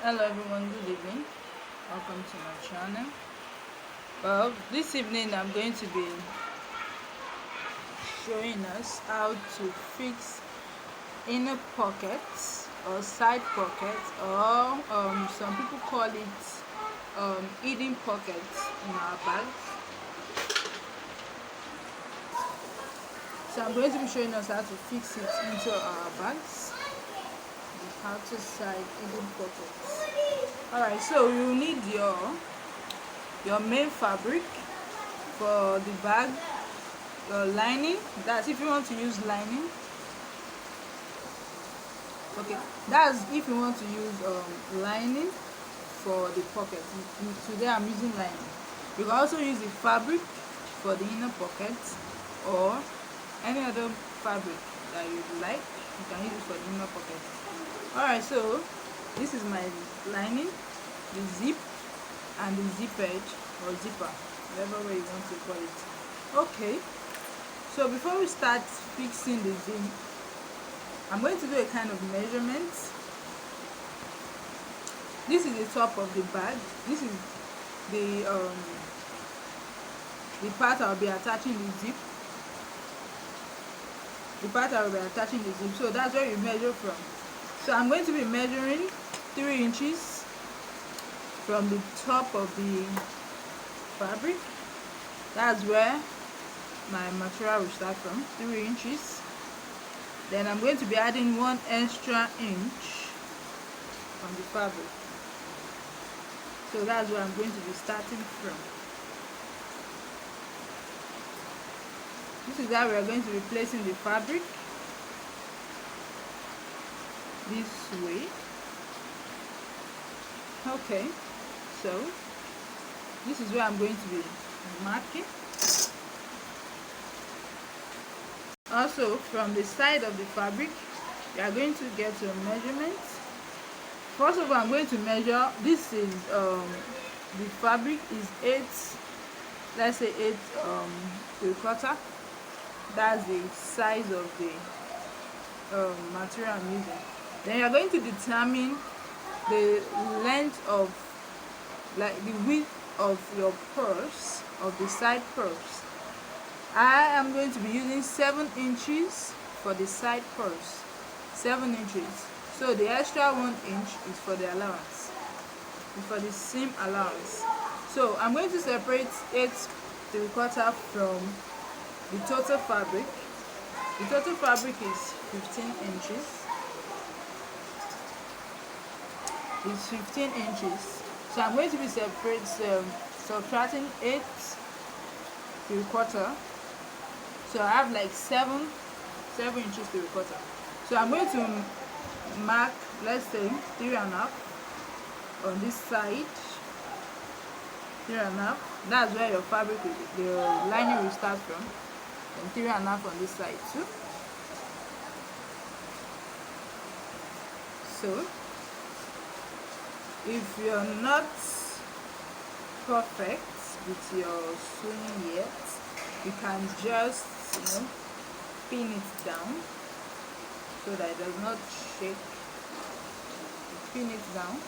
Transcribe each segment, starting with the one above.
Hello everyone, good evening. Welcome to my channel. Well, this evening I'm going to be showing us how to fix inner pockets or side pockets, or some people call it hidden pockets in our bags. So I'm going to be showing us how to fix it into our bags, the outer side hidden pockets. Alright, so you need your main fabric for the bag, your lining. That's if you want to use lining. Okay, that's if you want to use lining for the pocket. Today I'm using lining. You can also use the fabric for the inner pocket, or any other fabric that you like. You can use it for the inner pocket. Alright, so this is my lining, the zip, and the zip edge or zipper, whatever way you want to call it. Okay, so before we start fixing the zip, I'm going to do a kind of measurement. This is the top of the bag. This is the part I'll be attaching the zip. The part I will be attaching the zip. So that's where you measure from. So I'm going to be measuring 3 inches from the top of the fabric. That's where my material will start from, 3 inches. Then I'm going to be adding 1 extra inch on the fabric. So that's where I'm going to be starting from. This is how we are going to be placing the fabric, this way. Okay, so this is where I'm going to be marking. Also, from the side of the fabric, you are going to get your measurements. First of all, I'm going to measure. This is the fabric is 8, let's say 8 3/4. That's the size of the material I'm using. Then you're going to determine the length of, like the width of your purse, of the side purse. I am going to be using 7 inches for the side purse. 7 inches. So the extra 1 inch is for the allowance, for the seam allowance. So I'm going to separate 8 3/4 from the total fabric. The total fabric is 15 inches. It's 15 inches. So I'm going to be subtracting 8 3/4. So I have like 7 inches 3/4. So I'm going to mark, let's say 3.5 on this side. 3.5. That's where your fabric will, the lining will start from. And 3.5 on this side too. So if you're not perfect with your sewing yet, you can just pin it down so that it does not shake. Pin it down.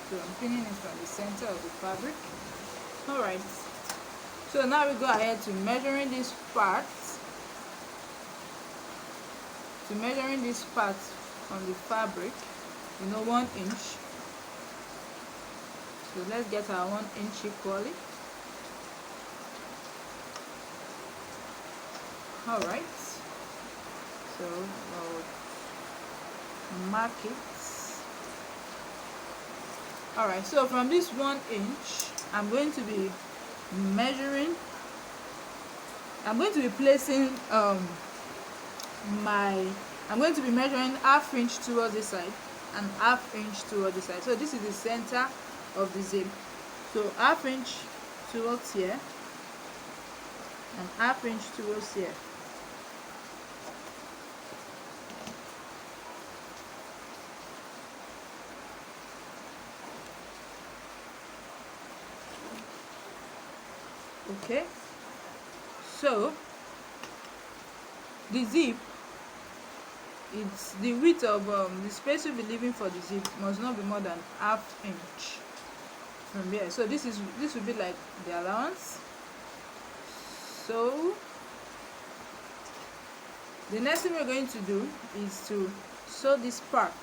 So I'm pinning it from the center of the fabric. Alright, so now we go ahead to measuring this part. On the fabric, 1 inch. So let's get our 1 inch equally. Alright, so I'll mark it. Alright, so from this 1 inch, I'm going to be measuring. I'm going to be placing I'm going to be measuring 1/2 inch towards this side and 1/2 inch towards this side. So this is the center of the zip. So 1/2 inch towards here and 1/2 inch towards here. Okay, so the zip it's the width of the space you'll be leaving for the zip must not be more than ½ inch from here. So this will be like the allowance. So the next thing we're going to do is to sew this part.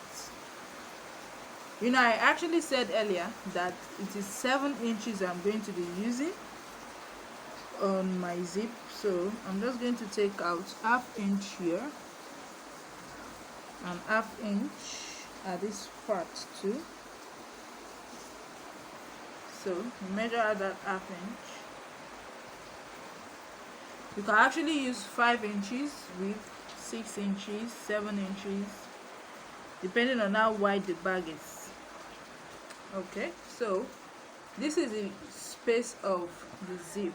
I actually said earlier that it is 7 inches I'm going to be using on my zip. So I'm just going to take out ½ inch here and ½ inch at this part too. So measure out that ½ inch. You can actually use 5 inches, with 6 inches, 7 inches, depending on how wide the bag is. Okay, so this is the space of the zip.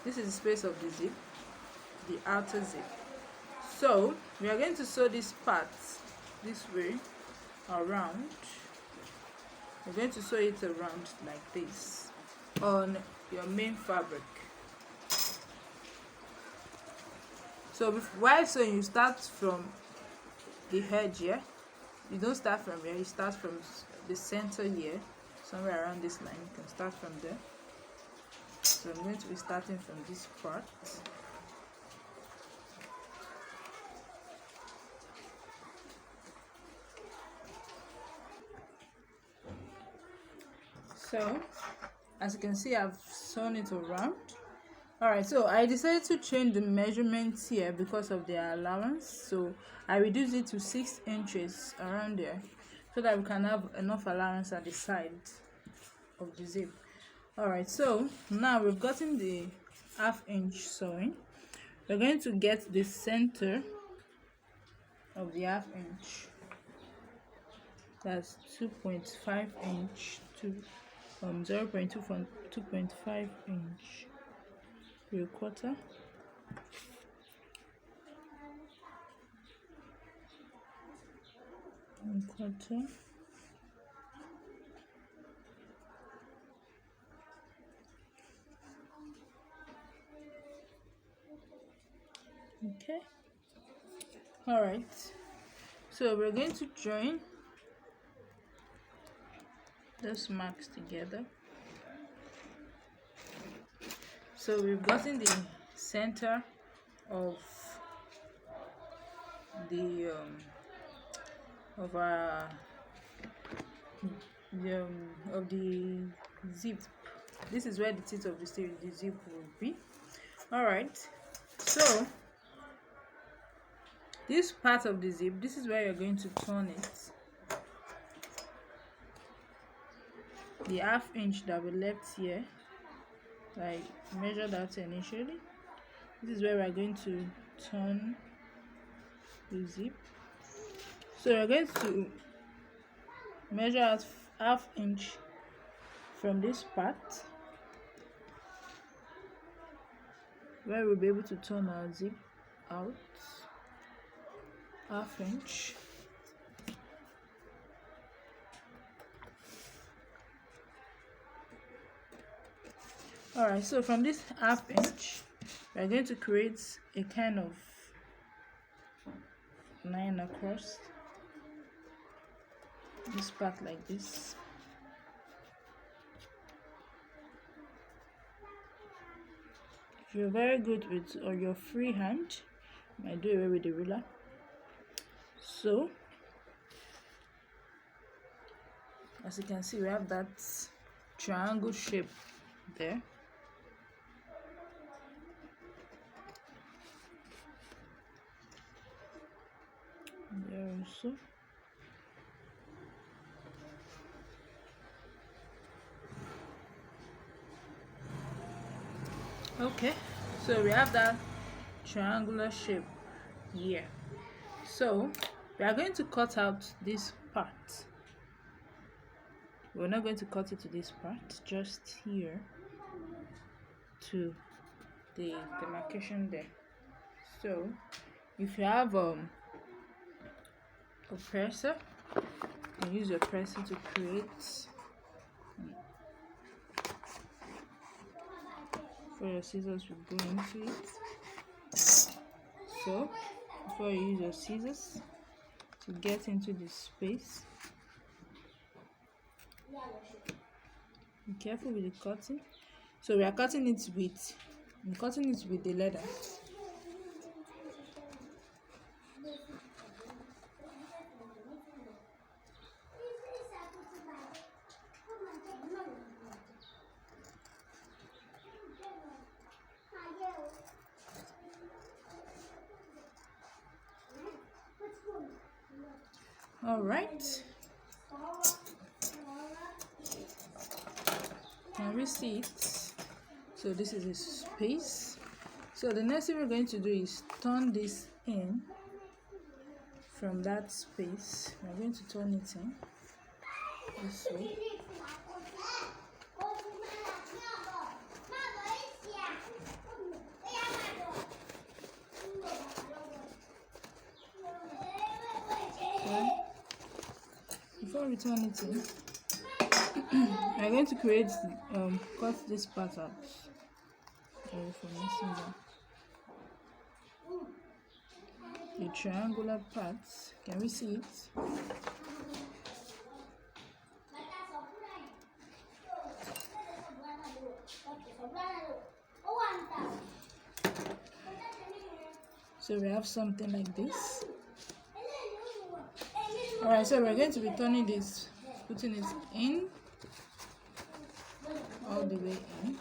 This is the space of the zip, the outer zip. So we are going to sew this part this way around. We're going to sew it around like this on your main fabric. So while sewing, you start from the edge here. You don't start from here, you start from the center here, somewhere around this line. You can start from there. So I'm going to be starting from this part. So as you can see, I've sewn it around. Alright, so I decided to change the measurements here because of the allowance. So I reduced it to 6 inches around there, so that we can have enough allowance at the side of the zip. Alright, so now we've gotten the ½ inch sewing. We're going to get the center of the ½ inch. That's 2.5 inch to 0.2 from 2.5 inch. 3/4. Quarter. Okay. All right. So we're going to join those marks together. So we've gotten the center of the of the zip. This is where the teeth of the zip will be. All right. So this part of the zip, this is where you're going to turn it. The ½ inch that we left here, I measured out initially. This is where we're going to turn the zip. So we're going to measure out ½ inch from this part, where we'll be able to turn our zip out. ½ inch. Alright, so from this ½ inch, we're going to create a kind of line across this part like this. If you're very good with your free hand, you might do away with the ruler. So as you can see, we have that triangle shape there. There also. Okay, so we have that triangular shape here. So we are going to cut out this part. We're not going to cut it to this part, just here to the demarcation there. So if you have a presser, you can use your presser to create. For your scissors will go into it. So before you use your scissors to get into the space. Be careful with the cutting. So we are cutting it with the leather. All right. Can we see it? So this is a space. So the next thing we're going to do is turn this in from that space. We're going to turn it in this way. Before we turn it in, we're going to cut this part out. The triangular parts. Can we see it? So we have something like this. Alright, so we're going to be turning this, putting it in, all the way in.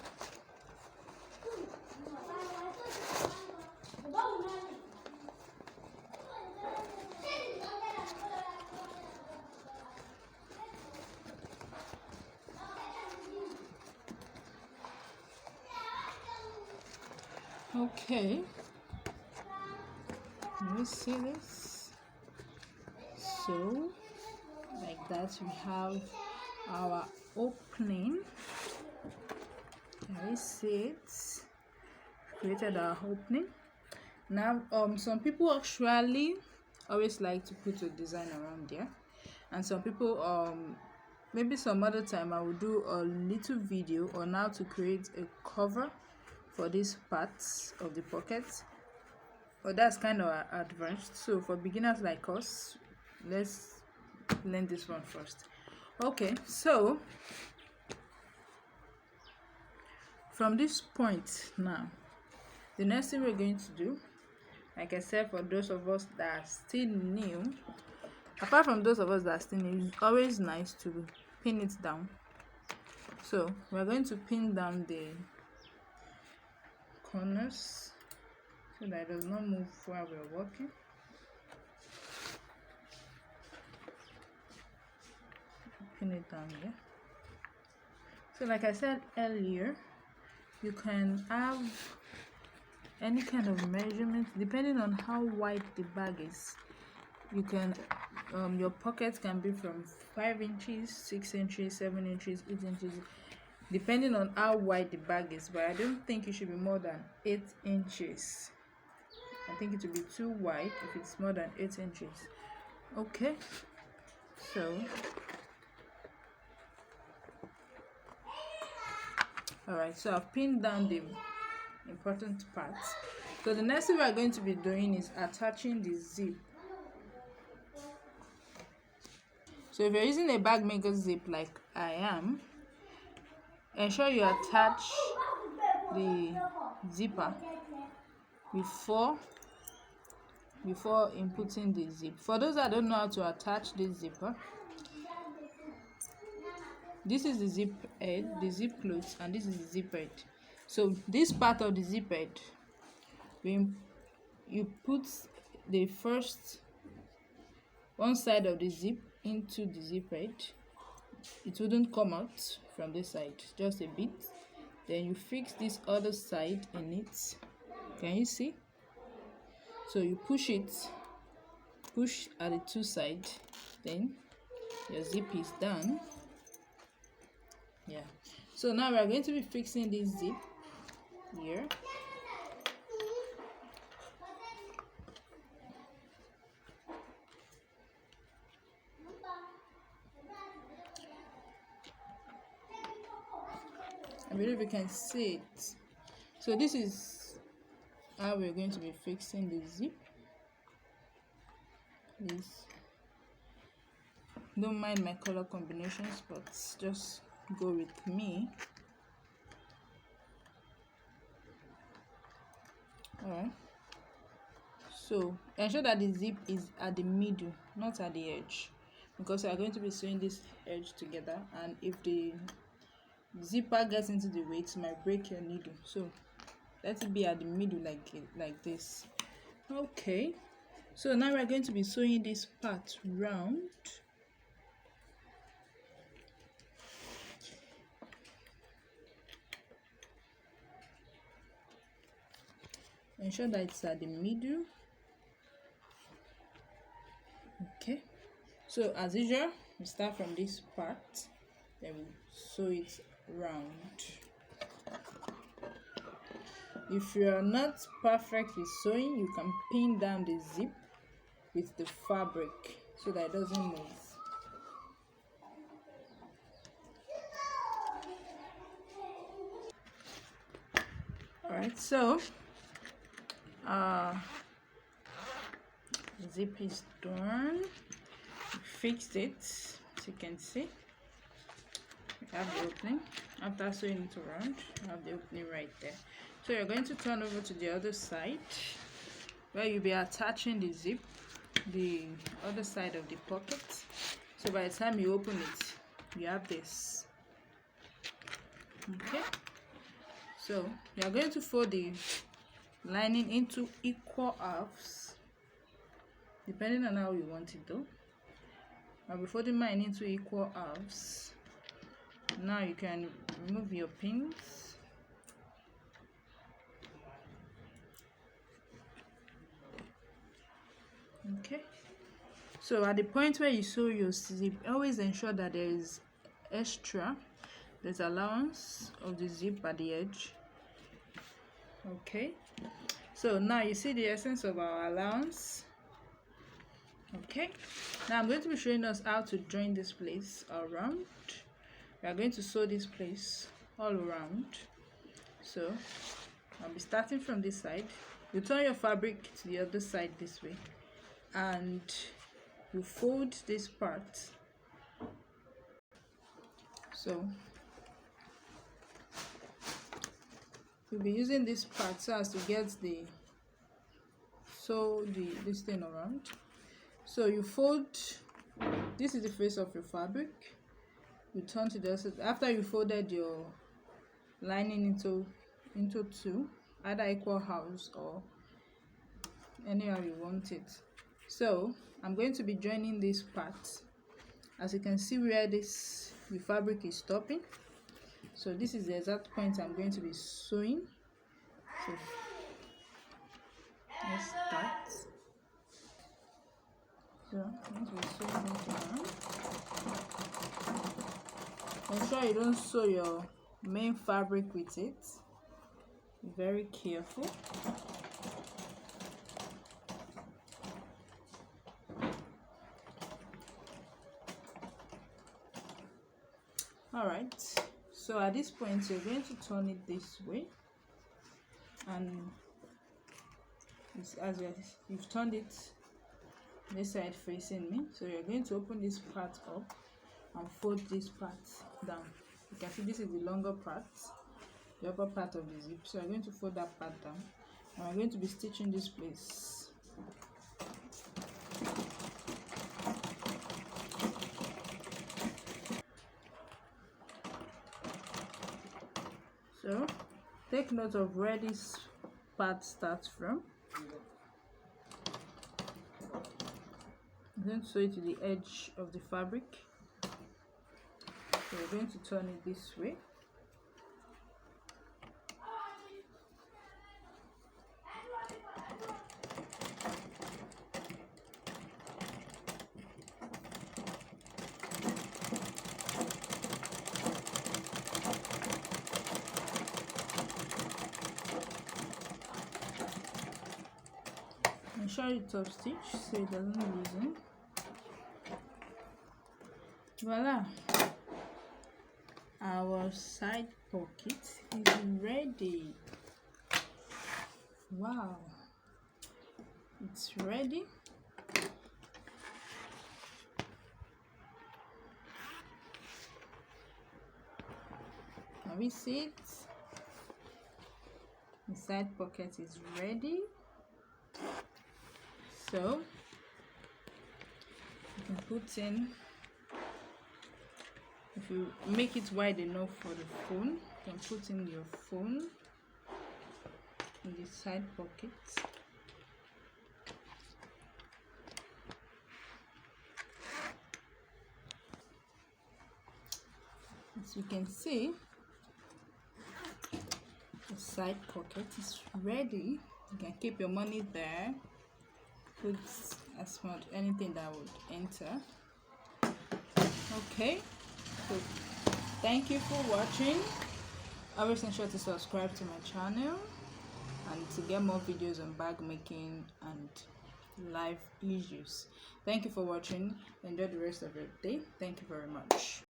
Okay, can you see this? So like that, we have our opening. Can we see it? Created our opening. Now some people actually always like to put a design around there, and some people maybe some other time I will do a little video on how to create a cover for these parts of the pocket, but that's kind of advanced. So for beginners like us, let's learn this one first. Okay, so from this point now, the next thing we're going to do, like I said, for those of us that are still new, apart from those of us that are still new, it's always nice to pin it down. So we're going to pin down the corners so that it does not move while we're working. Pin it down here. So like I said earlier, you can have any kind of measurement depending on how wide the bag is. You can your pocket can be from 5 inches, 6 inches, 7 inches, 8 inches, depending on how wide the bag is, but I don't think it should be more than 8 inches. I think it will be too wide if it's more than 8 inches. Okay, so alright, so I've pinned down the important parts. So the next thing we are going to be doing is attaching the zip. So if you're using a bag maker zip like I am, ensure you attach the zipper before inputting the zip. For those that don't know how to attach this zipper, this is the zip head, the zip close, and this is the zip head. So this part of the zip head, when you put the first one side of the zip into the zip head, it wouldn't come out from this side, just a bit. Then you fix this other side in it. Can you see? So you push at the two sides, then your zip is done. Yeah, so now we are going to be fixing this zip here. I believe you can see it. So this is how we're going to be fixing the zip. Please don't mind my color combinations, but just go with me. Alright, so ensure that the zip is at the middle, not at the edge, because we are going to be sewing this edge together, and if the zipper gets into the way, it might break your needle. So let it be at the middle, like this. Okay, so now we're going to be sewing this part round. Ensure that it's at the middle. Okay, so as usual, we start from this part, then we sew it round. If you are not perfect with sewing, you can pin down the zip with the fabric so that it doesn't move. Alright, so zip is done. Fixed it, as you can see. We have the opening. After sewing it around, you have the opening right there. So you're going to turn over to the other side, where you'll be attaching the zip, the other side of the pocket. So by the time you open it, you have this. Okay, so you are going to fold the lining into equal halves, depending on how you want it though. I'll be folding mine into equal halves. Now you can remove your pins. Okay, so at the point where you sew your zip, always ensure that there's allowance of the zip at the edge. Okay, so now you see the essence of our allowance. Okay, now I'm going to be showing us how to join this place around. We are going to sew this place all around. So I'll be starting from this side. You turn your fabric to the other side this way, and you fold this part. So we'll be using this part so as to get this thing around. So you fold, this is the face of your fabric. You turn to the other side after you folded your lining into two, either equal halves or anyhow you want it. So I'm going to be joining this part. As you can see where the fabric is stopping, so this is the exact point I'm going to be sewing. So let's start. So I'm going to be sewing it around. Ensure you don't sew your main fabric with it. Be very careful. Alright, so at this point you're going to turn it this way, and as you've turned it this side facing me, so you're going to open this part up and fold this part down. You can see this is the longer part, the upper part of the zip, so I'm going to fold that part down, and I'm going to be stitching this place. So take note of where this part starts from. I'm going to sew it to the edge of the fabric. So we're going to turn it this way. Ensure you top stitch so it doesn't loosen. Voila! Our side pocket is ready. Wow! It's ready. service it. The side pocket is ready, so you can put in, if you make it wide enough for the phone, you can put in your phone in the side pocket. As you can see, the side pocket is ready. You can keep your money there, put as much anything that would enter. Okay, so thank you for watching. Always ensure to subscribe to my channel and to get more videos on bag making and life issues. Thank you for watching. Enjoy the rest of your day. Thank you very much.